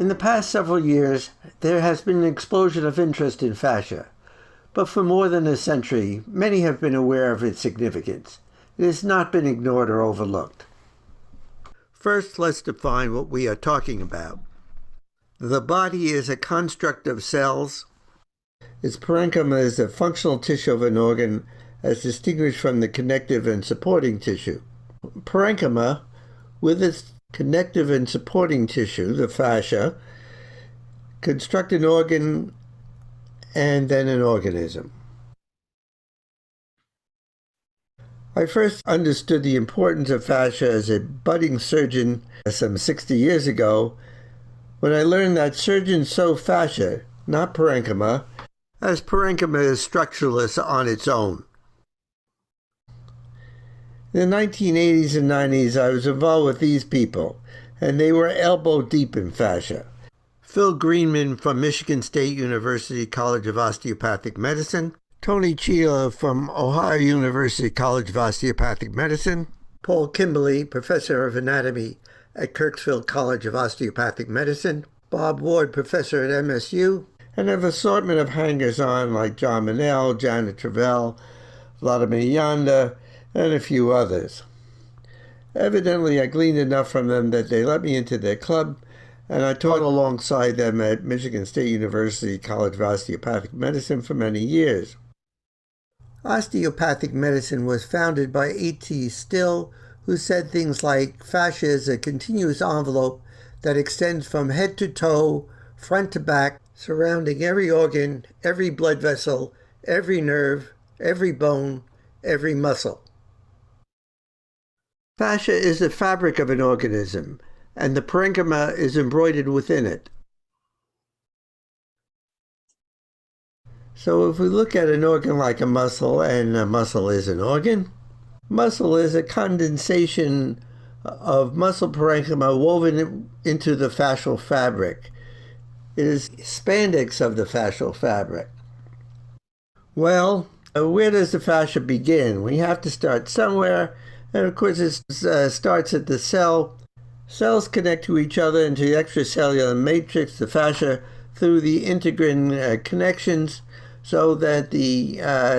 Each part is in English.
In the past several years, there has been an explosion of interest in fascia, but for more than a century, many have been aware of its significance. It has not been ignored or overlooked. First, let's define what we are talking about. The body is a construct of cells. Its parenchyma is a functional tissue of an organ as distinguished from the connective and supporting tissue. Parenchyma, with its connective and supporting tissue, the fascia, construct an organ and then an organism. I first understood the importance of fascia as a budding surgeon some 60 years ago when I learned that surgeons sew fascia, not parenchyma, as parenchyma is structureless on its own. In the 1980s and 90s, I was involved with these people, and they were elbow deep in fascia. Phil Greenman from Michigan State University College of Osteopathic Medicine, Tony Chia from Ohio University College of Osteopathic Medicine, Paul Kimberly, Professor of Anatomy at Kirksville College of Osteopathic Medicine, Bob Ward, Professor at MSU, and an assortment of hangers-on like John Manel, Janet Travell, Vladimir Yanda, and a few others. Evidently, I gleaned enough from them that they let me into their club, and I taught alongside them at Michigan State University College of Osteopathic Medicine for many years. Osteopathic medicine was founded by A.T. Still, who said things like, fascia is a continuous envelope that extends from head to toe, front to back, surrounding every organ, every blood vessel, every nerve, every bone, every muscle. Fascia is the fabric of an organism, and the parenchyma is embroidered within it. So if we look at an organ like a muscle, and a muscle is an organ, muscle is a condensation of muscle parenchyma woven into the fascial fabric. It is spandex of the fascial fabric. Well, where does the fascia begin? We have to start somewhere, and of course it starts at the cell. Cells connect to each other into the extracellular matrix, the fascia, through the integrin connections, so that the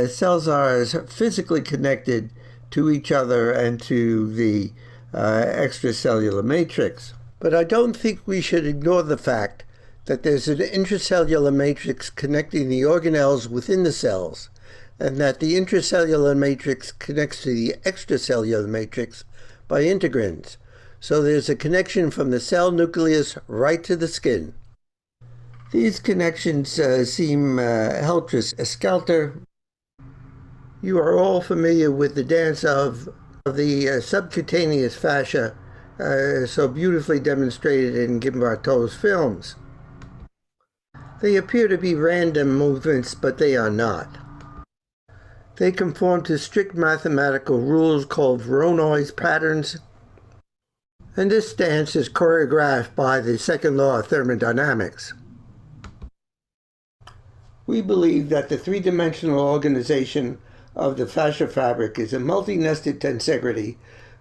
cells are physically connected to each other and to the extracellular matrix. But I don't think we should ignore the fact that there's an intracellular matrix connecting the organelles within the cells, and that the intracellular matrix connects to the extracellular matrix by integrins. So there's a connection from the cell nucleus right to the skin. These connections seem helter-skelter. You are all familiar with the dance of the subcutaneous fascia, so beautifully demonstrated in Gimbarto's films. They appear to be random movements, but they are not. They conform to strict mathematical rules called Voronoi patterns, and this dance is choreographed by the second law of thermodynamics. We believe that the three-dimensional organization of the fascia fabric is a multi-nested tensegrity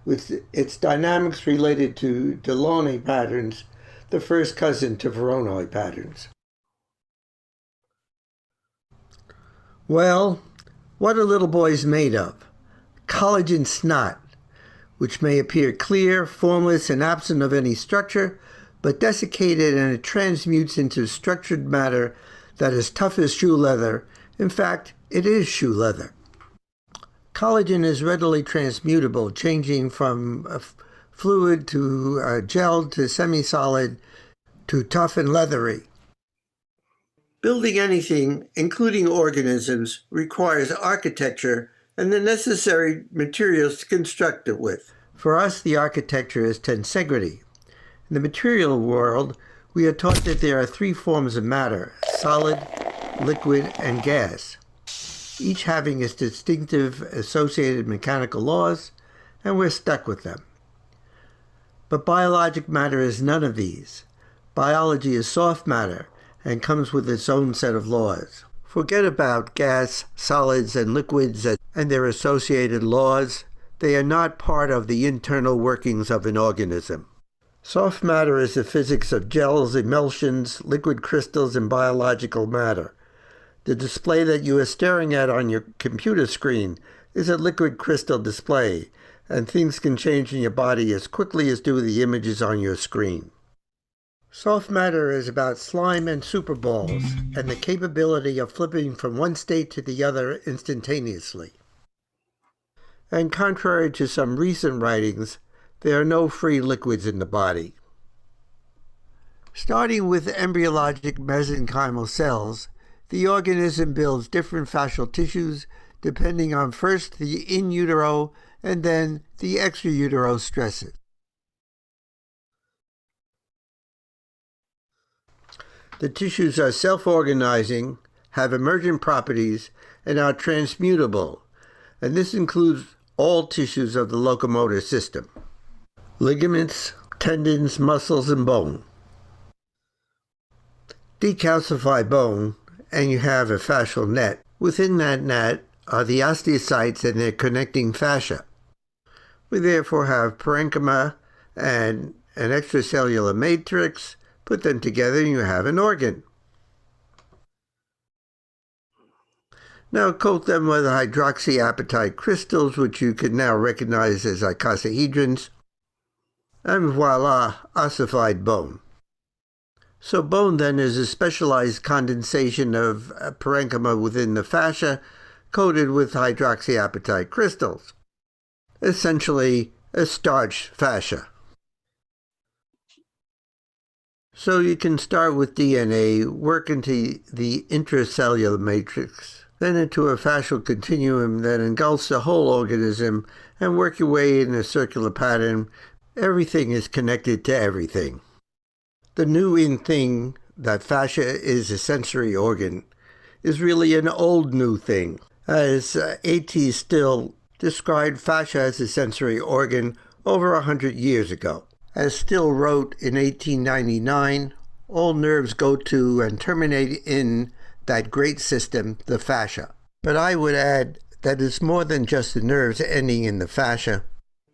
with its dynamics related to Delaunay patterns, the first cousin to Voronoi patterns. Well, what are little boys made of? Collagen snot, which may appear clear, formless, and absent of any structure, but desiccated and it transmutes into structured matter that is tough as shoe leather. In fact, it is shoe leather. Collagen is readily transmutable, changing from fluid to gel to semi-solid to tough and leathery. Building anything, including organisms, requires architecture and the necessary materials to construct it with. For us, the architecture is tensegrity. In the material world, we are taught that there are three forms of matter: solid, liquid, and gas, each having its distinctive associated mechanical laws, and we're stuck with them. But biologic matter is none of these. Biology is soft matter and comes with its own set of laws. Forget about gas, solids, and liquids and their associated laws. They are not part of the internal workings of an organism. Soft matter is the physics of gels, emulsions, liquid crystals, and biological matter. The display that you are staring at on your computer screen is a liquid crystal display, and things can change in your body as quickly as do the images on your screen. Soft matter is about slime and superballs, and the capability of flipping from one state to the other instantaneously. And contrary to some recent writings, there are no free liquids in the body. Starting with embryologic mesenchymal cells, the organism builds different fascial tissues depending on first the in utero and then the extra-utero stresses. The tissues are self-organizing, have emergent properties, and are transmutable, and this includes all tissues of the locomotor system: ligaments, tendons, muscles, and bone. Decalcify bone, and you have a fascial net. Within that net are the osteocytes and their connecting fascia. We therefore have parenchyma and an extracellular matrix. Put them together and you have an organ. Now coat them with hydroxyapatite crystals, which you can now recognize as icosahedrons, and voila, ossified bone. So bone then is a specialized condensation of parenchyma within the fascia, coated with hydroxyapatite crystals. Essentially a starch fascia. So you can start with DNA, work into the intracellular matrix, then into a fascial continuum that engulfs the whole organism, and work your way in a circular pattern. Everything is connected to everything. The new in thing, that fascia is a sensory organ, is really an old new thing, as A.T. Still described fascia as a sensory organ over 100 years ago. As Still wrote in 1899, all nerves go to and terminate in that great system, the fascia. But I would add that it's more than just the nerves ending in the fascia.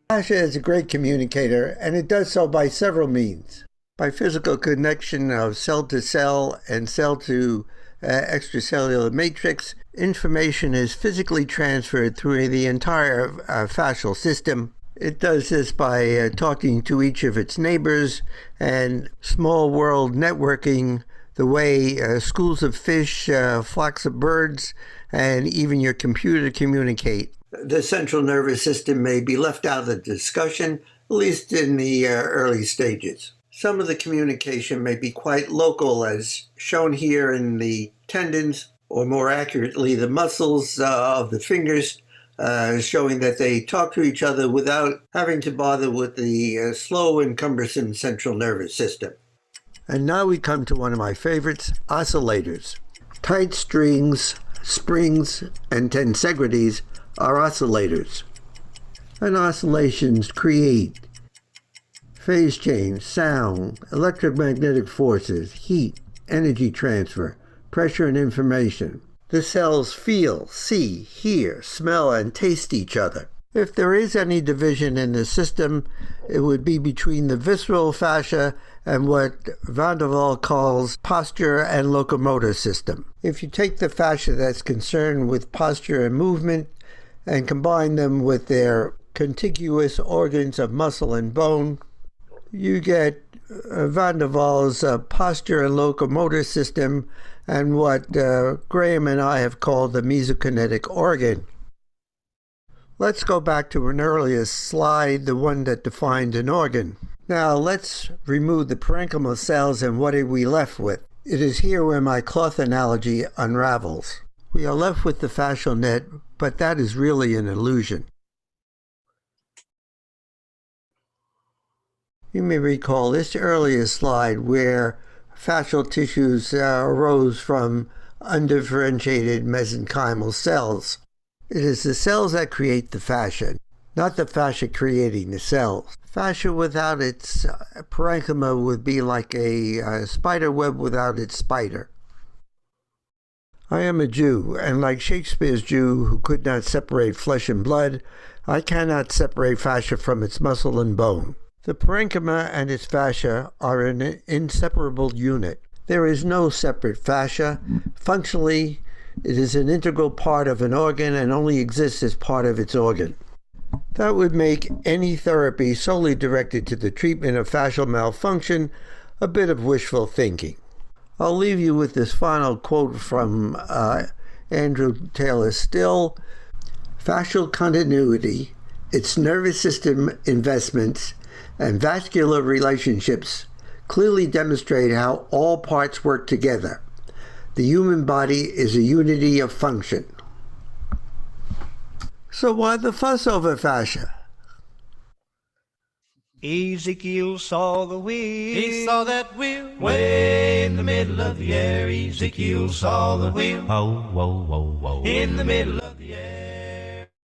Fascia is a great communicator, and it does so by several means. By physical connection of cell to cell and cell to extracellular matrix, information is physically transferred through the entire fascial system. It does this by talking to each of its neighbors and small world networking, the way schools of fish, flocks of birds, and even your computer communicate. The central nervous system may be left out of the discussion, at least in the early stages. Some of the communication may be quite local, as shown here in the tendons, or more accurately, the muscles of the fingers, showing that they talk to each other without having to bother with the slow and cumbersome central nervous system. And now we come to one of my favorites, oscillators. Tight strings, springs, and tensegrities are oscillators. And oscillations create phase change, sound, electromagnetic forces, heat, energy transfer, pressure, and information. The cells feel, see, hear, smell, and taste each other. If there is any division in the system, it would be between the visceral fascia and what Van der Waal calls posture and locomotor system. If you take the fascia that's concerned with posture and movement and combine them with their contiguous organs of muscle and bone, you get Van der Waal's posture and locomotor system and what Graham and I have called the mesokinetic organ. Let's go back to an earlier slide, the one that defined an organ. Now let's remove the parenchymal cells, and what are we left with? It is here where my cloth analogy unravels. We are left with the fascial net, but that is really an illusion. You may recall this earlier slide where fascial tissues arose from undifferentiated mesenchymal cells. It is the cells that create the fascia, not the fascia creating the cells. Fascia without its parenchyma would be like a spider web without its spider. I am a Jew, and like Shakespeare's Jew who could not separate flesh and blood, I cannot separate fascia from its muscle and bone. The parenchyma and its fascia are an inseparable unit. There is no separate fascia. Functionally, it is an integral part of an organ and only exists as part of its organ. That would make any therapy solely directed to the treatment of fascial malfunction a bit of wishful thinking. I'll leave you with this final quote from Andrew Taylor Still. Fascial continuity, its nervous system investments, and vascular relationships clearly demonstrate how all parts work together. The human body is a unity of function. So why the fuss over fascia? Ezekiel saw the wheel. He saw that wheel way in the middle of the air. Ezekiel saw the wheel. Oh, whoa, whoa, whoa. In the middle of the